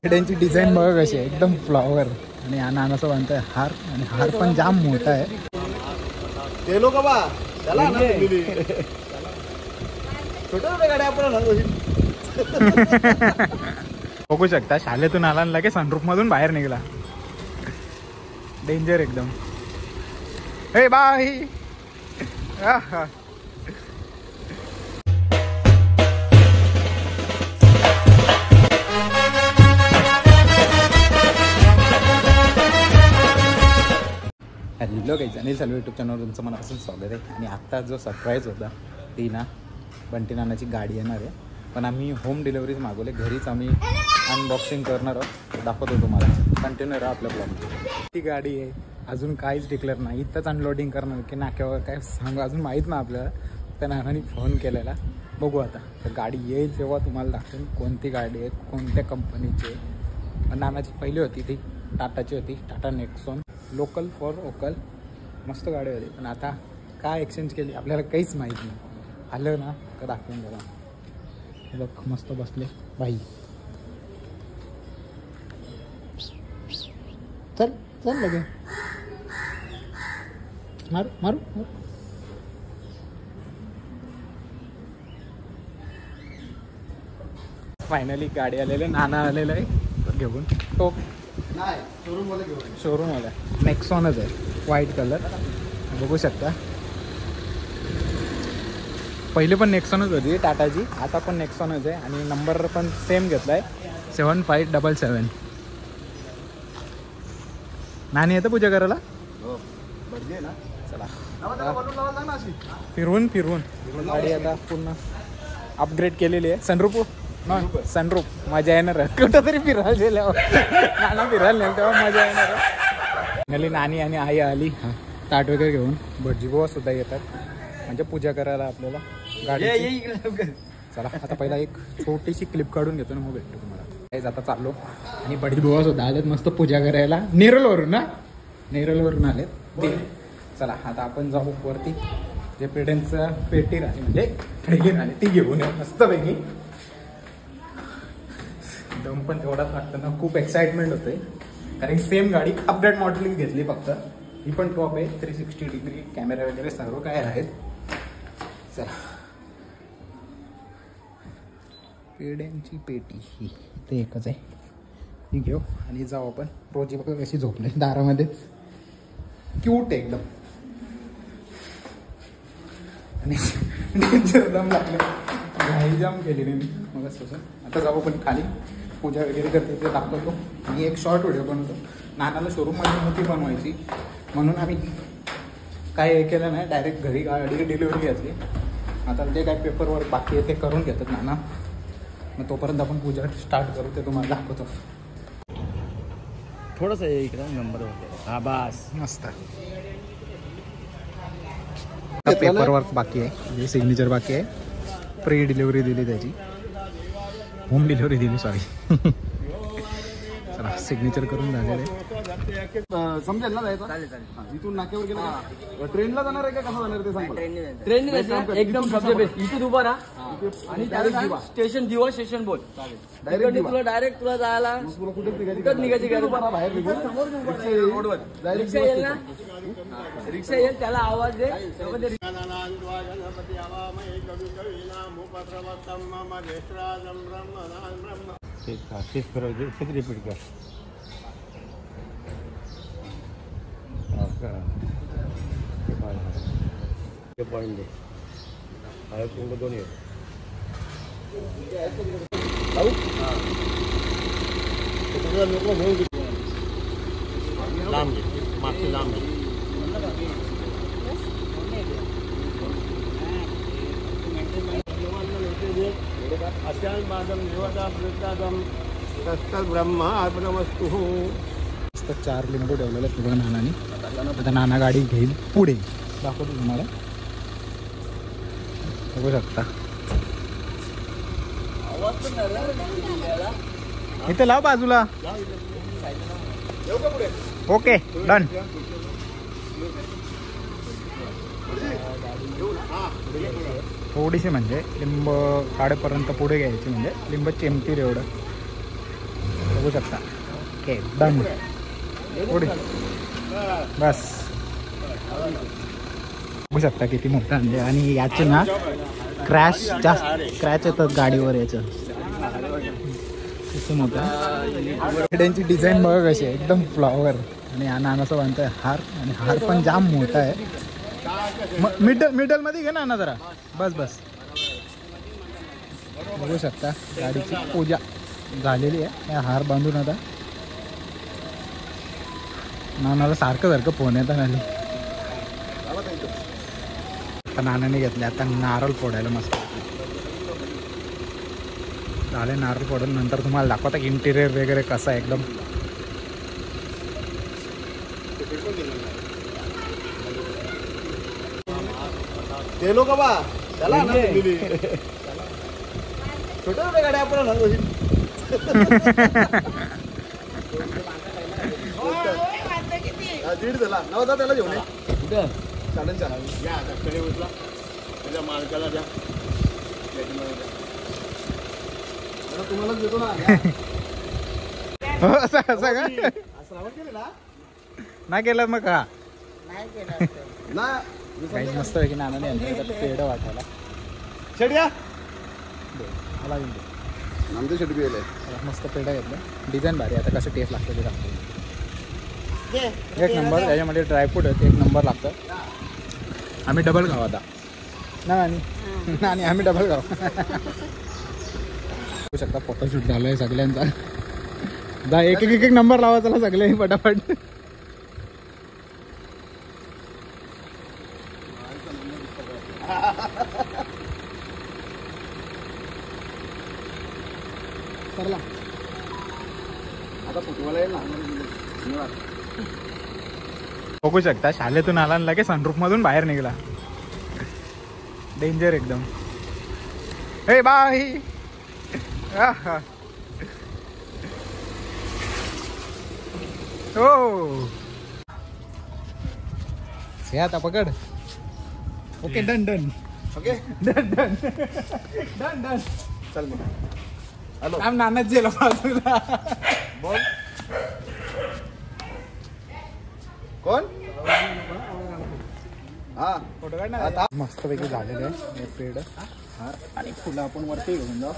त्यांची डिझाईन बघा कशी आहे, एकदम फ्लॉवर आणि हा नानाचा बांधताय हार, आणि हार पण जाम मोठा आहे. ते लोक बा त्याला छोट्या गाड्या आपण बघू शकता. शाळेतून आला आणि लगेच सनरूफ मधून बाहेर निघाला. डेंजर एकदम. हे bye. Hello guys, Anil Salve YouTube चॅनलवर तुमचं मनापासून स्वागत आहे. आणि आत्ता जो सरप्राईज होता ती ना बंटी नानाची गाडी येणार आहे, पण आम्ही होम डिलिव्हरीज मागवले. घरीच आम्ही अनबॉक्सिंग करणार आहोत, दाखवतो तुम्हाला. कंटिन्यू राहा आपल्या ब्लॉगमध्ये. ती गाडी आहे, अजून काहीच डिक्लेअर नाही. इथंच अनलोडिंग करणार की नाक्यावर काय सांगू अजून माहीत ना आपल्याला. त्या नानाने फोन केलेला, बघू आता. तर गाडी येईल तेव्हा तुम्हाला दाखवेन कोणती गाडी आहे, कोणत्या कंपनीची आहे. नानाची पहिली होती ती टाटाची होती, Tata Nexon, local for occult. मस्त गाडी होती, पण आता काय एक्सचेंज केली आपल्याला काहीच माहीत नाही. आलं ना तर दाखवून बघा. बघ मस्त बसले बाई. चल चल लगे मारू मारू मारू. फायनली गाडी आलेली, नाना आलेलं आहे घेऊन. तो शोरूम वाला नेक्सॉनच आहे, व्हाईट कलर बघू शकता. पहिले पण नेक्सॉनच होती टाटाची, आता पण नेक्सॉनच आहे. आणि नंबर पण सेम घेतला आहे, 7577. नानी येतं पूजा करायला. चला फिरवून फिरवून गाडी आता पूर्ण अपग्रेड केलेली आहे. सनरूफ सनरूफ मजा येणार आहे. कुठं तरी फिरायला गेल्यावर नाना फिरायला नाही तेव्हा मजा येणार आहे. नानी आणि आई आली ताट वगैरे घेऊन. भटजीबुवा सुद्धा येतात, म्हणजे पूजा करायला आपल्याला गाडी. चला आता पहिला एक छोटीशी क्लिप काढून घेतो ना, मग भेटतो तुम्हाला. काही जाता चाललो. आणि भटजीबुवा सुद्धा आलेत मस्त पूजा करायला. नेरळवरून ना, नेरळवरून आलेत ते. चला आता आपण जाऊ वरती. जे पेढ्यांचं पेटी राहिली म्हणजे पेढी राहिली ती घेऊन या मस्तपैकी. दम पण तेवढाच लागतं ना, खूप एक्साइटमेंट होते. कारण सेम गाडी अपडेट मॉडेलिंग घेतली फक्त. ही पण टॉप आहे, 360 डिग्री कॅमेरा वगैरे सर्व काय आहेत. चला पेड्यांची पेटी ही ते एकच आहे, ही घेऊ आणि जाऊ आपण. रोजी बघा कशी झोपले दारामध्येच, क्यूट एकदम. आणि दम लागले, घाई जाम केली नाही मी मग तसं. आता जाऊ पण खाली, पूजा वगैरे करते ते दाखवतो. आणि एक शॉर्ट व्हिडिओ बनवतो. नानाला शोरूममध्ये नव्हती बनवायची म्हणून आम्ही काय हे केलं नाही, डायरेक्ट घरी गाडी डिलिव्हरी घेतली. आता जे काय पेपरवर्क बाकी आहे ते करून घेतात नाना. मग तोपर्यंत आपण पूजा स्टार्ट करू, ते तुम्हाला दाखवतो. थोडंसं इकडं नंबर होते. हा बास मस्त. पेपरवर्क बाकी आहे, जे सिग्नेचर बाकी आहे. प्री डिलिव्हरी दिली त्याची, होम डिलिव्हरी दिली सॉरी. चला सिग्नेचर करून झालेलं आहे. समजेल ना जायचं. चालेल. इथून नाक्यावर गेला ट्रेनला जाणार आहे का कसं जाणार ते सांग. ट्रेनने एकदम सबसे बेस्ट. इथून उभा राहा आणि डायरेक्ट स्टेशन दिवा स्टेशन बोल. तुला डायरेक्ट तुला जायला कुठं निघायची गरज बाहेर रोडवर रिक्षा येईल ना, रिक्षा येईल त्याला आवाज दे. रिपीट कर. पॉइंट दे. दोन्ही लांब घे, मागची लांब घे. ब्रह्मा अर्पणमस्तु. मस्त 4 लिंबू ठेवलेले आहेत बघा नानानी. आता नाना गाडी घेईल पुढे, दाखवतो तुम्हाला. बघू शकता इथे लाव बाजूला. Okay done. थोडीशी म्हणजे लिंब काढेपर्यंत पुढे घ्यायची, म्हणजे लिंब चेमतील एवढं. बघू शकता. Okay done. पुढे बस. बघू शकता किती मोठं आणले. आणि याचे ना क्रॅच येतात गाडीवर याचं. किती मोठं. त्यांची डिझाईन बघा कशी आहे, एकदम फ्लॉवर. आणि हा नानाचं बांधतोय हार. आणि हार पण जाम मोठा आहे. मिडल मध्ये घे ना जरा. बस बस. बघू शकता गाडीची पूजा झालेली आहे. हार बांधून आता नानाला सारखं फोन येतात आले. आता नानाने घेतले. आता नारळ फोडायला मस्त झाले. नारळ फोडून नंतर तुम्हाला दाखवता इंटिरियर वगैरे कसं आहे एकदम. ते लोक बा त्याला छोट्या छोट्या गाड्या आपण दीड झाला नव्हता त्याला घेऊन ये. चालेल चालेल. या कडे उचला त्याच्या मालकाला द्या. तुम्हालाच देतो ना. असं का श्रावण केलेला नाही केलं मग का ना. काही मस्त आहे की नानाने आणलं पेढं वाटायला. शेड्या मला आमचं शेट बी मस्त पेढं घेतलं. डिझाईन भारी. आता कसं टेस्ट लागतं ते लागतं. एक नंबर. त्याच्यामध्ये ड्रायफ्रूट आहेत. एक नंबर लागतं. आम्ही डबल खाऊ आता नाही आम्ही डबल खाऊ. बघू शकता फोटोशूट झालं आहे सगळ्यांचा. जा एक एक एक नंबर लावा चला सगळे फटाफट. आता फुटवाला येईल ना. बघू शकता शाळेतून आला आणि लगेच सनरूफ मधून बाहेर निघाला. डेंजर एकदम. हे बाय. हो हे आता पकड. Okay done done. Okay done done done done. चल मग. हॅलो आम नानाच गेलो बाजूला. बोल कोण. हा फोटो काढणार. मस्त पैकी झालेलं आहे पेड. आणि फुलं आपण वरती घेऊन जाऊ.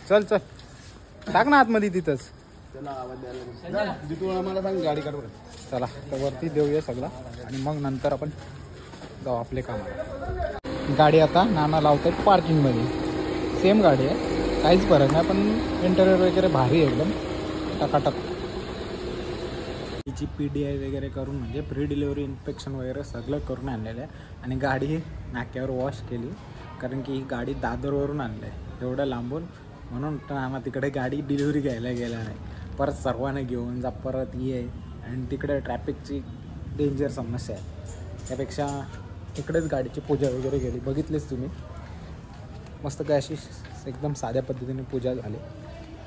चल चल टाक ना आतमध्ये तिथंच. त्याला आवाज द्यायला तू आम्हाला सांग गाडी काढ बरं. चला तर वरती देऊया सगळं आणि मग नंतर आपण जाऊ आपले कामाला. गाडी आता नाना लावतात पार्किंगमध्ये. सेम गाडी आहे, काहीच फरक नाही, पण इंटेरियर वगैरे भारी आहे एकदम टकाटक. तिची PDI वगैरे करून म्हणजे प्री डिलिव्हरी इन्स्पेक्शन वगैरे सगळं करून आणलेलं आहे. आणि गाडी नाक्यावर वॉश केली, कारण की ही गाडी दादरवरून आणलं आहे एवढं लांबून. म्हणून नाना तिकडे गाडी डिलिव्हरी घ्यायला गेला नाही. परत सर्वांना घेऊन जा, परत ये, आणि तिकडे ट्रॅफिकची डेंजर समस्या आहे. त्यापेक्षा इकडेच गाडीची पूजा वगैरे केली. बघितलीच तुम्ही, मस्त काय अशी एकदम साध्या पद्धतीने पूजा झाली.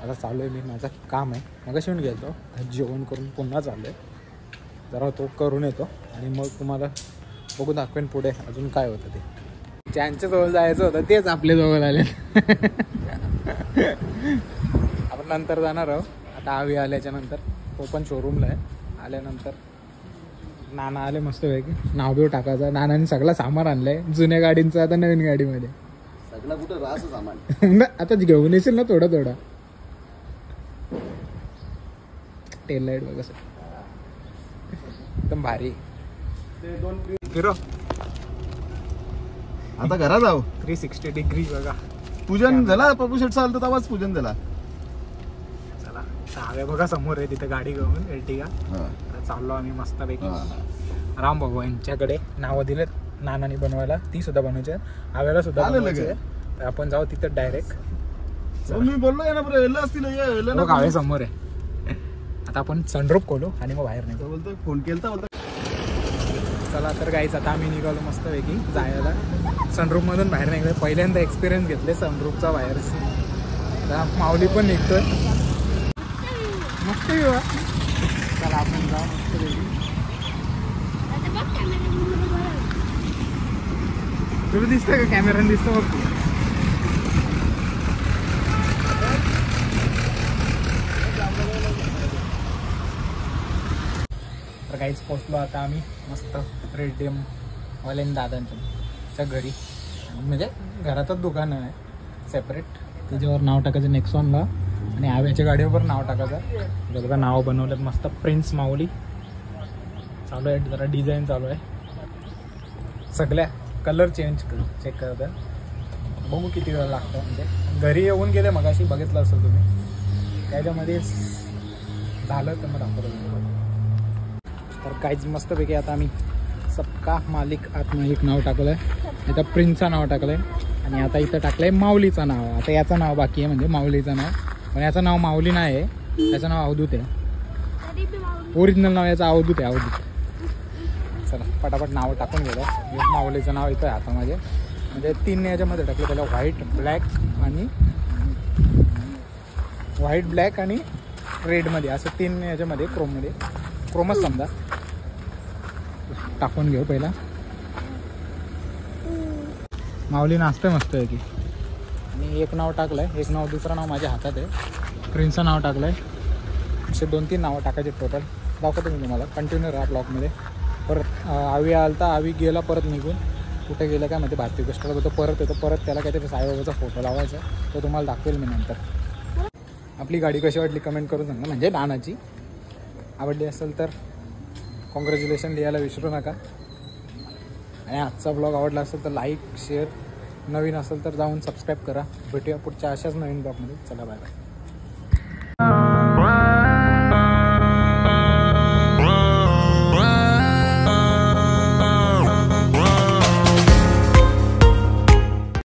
आता चालू आहे मी, माझं काम आहे. मगाशी येऊन गेलो, जेवण करून पुन्हा चालू आहे. जरा तो करून येतो आणि मग तुम्हाला बघू दाखवेन पुढे अजून काय होतं ते. ज्यांच्याजवळ जायचं होतं तेच आपल्याजवळ आले. आपण नंतर जाणार आहोत. आता आवी आल्याच्या नंतर तो पण शोरूमला आहे. आल्यानंतर नाना आले मस्त पैकी, नाव बिव टाकायचं. नानाने सगळं सामान आणलंय जुन्या गाडींचं आता नवीन गाडीमध्ये. सगळं कुठं रास सामान आता घेऊन येशील ना थोडं थोडं. टेल लाईट बघा सर एकदम भारी. फिरो आता घरात जाऊ. 360 डिग्री बघा. पूजन झाला पप्पू शेट चालतं तेव्हाच पूजन झाला. चला सहाव्या बघा समोर आहे तिथं गाडी घेऊन एर्टिगा. चाललो आम्ही मस्तपैकी. राम भाऊ यांच्याकडे नावं दिलेत नानानी बनवायला, ती सुद्धा बनवायची आहे, आव्याला सुद्धा बनवायची आहे. तर आपण जाऊ तिथं डायरेक्ट. मी बोललो ना बरं असतील गावे समोर आहे. आता आपण सनरूफ खोलू आणि मग बाहेर निघू. बोलतो फोन केलता बोलतो. चला तर गाईच आता आम्ही निघालो मस्तपैकी जायला. सनरूफमधून बाहेर निघलो. पहिल्यांदा एक्सपिरियन्स घेतले सनरूफचा बाहेर. आता माऊली पण निघतोय मस्त. चला आपण जाऊ मस्तपैकी. तुला दिसतंय का कॅमेराने दिसतं बघ तू. तर काहीच पोचलो आता आम्ही मस्त रेडियम वाल्यान दादांच्या घरी. म्हणजे घरातच दुकान आहे सेपरेट. त्याच्यावर नाव टाकायचं नेक्सॉनला आणि आव्याच्या गाडीवर नाव टाकायचं. बघा नाव बनवलं मस्त प्रिन्स माऊली. चालू आहे जरा डिझाईन चालू आहे. सगळ्या कलर चेंज चेक करतात. बघू किती वेळ लागतं. म्हणजे घरी येऊन गेले मग अशी बघितलं असेल तुम्ही. त्याच्यामध्ये झालं तर मग दाखवलं. तर काहीच मस्तपैकी आता आम्ही सबका मालिक आत्मा एक नाव टाकलं आहे. इथं प्रिन्सचं नाव टाकलं आहे आणि आता इथं टाकलं आहे माऊलीचं नाव. आता याचं नाव बाकी आहे म्हणजे माऊलीचं नाव. पण याचं नाव माऊली नाही आहे, याचं नाव अवधूत आहे. ओरिजिनल नाव याचं अवधूत आहे. अवधूत. चला पटापट नाव टाकून गेलं. माऊलीचं नाव इथं आहे आता माझे. म्हणजे 3 याच्यामध्ये टाकलं त्याला. व्हाईट ब्लॅक आणि रेडमध्ये असं 3 याच्यामध्ये क्रोममध्ये. क्रोमच समजा. टाकून घेऊ पहिला. माऊली नाचतंय मस्त आहे की. आणि एक नाव टाकलं आहे. एक नाव दुसरं नाव माझ्या हातात आहे. प्रिन्सचं नाव टाकलं आहे. असे 2-3 नावं टाकायचे टोटल. दाखवतो मी तुम्हाला. कंटिन्यू राहा ब्लॉकमध्ये. परत आवी आलता, आवी गेला परत निघून. कुठे गेलं काय माहिती. भारतीय गोष्टीला तो परत येतो. परत त्याला काहीतरी साईबाबाचा फोटो लावायचा. तो तुम्हाला दाखवेल मी नंतर. आपली गाडी कशी वाटली कमेंट करून सांगा. म्हणजे नानाची आवडली असेल तर कॉंग्रॅच्युलेशन लिहायला विसरू नका. आणि आजचा ब्लॉग आवडला असेल तर लाईक शेअर. नवीन असेल तर जाऊन सबस्क्राईब करा. भेटूया पुढच्या अशाच नवीन ब्लॉगमध्ये. चला बाय बाय.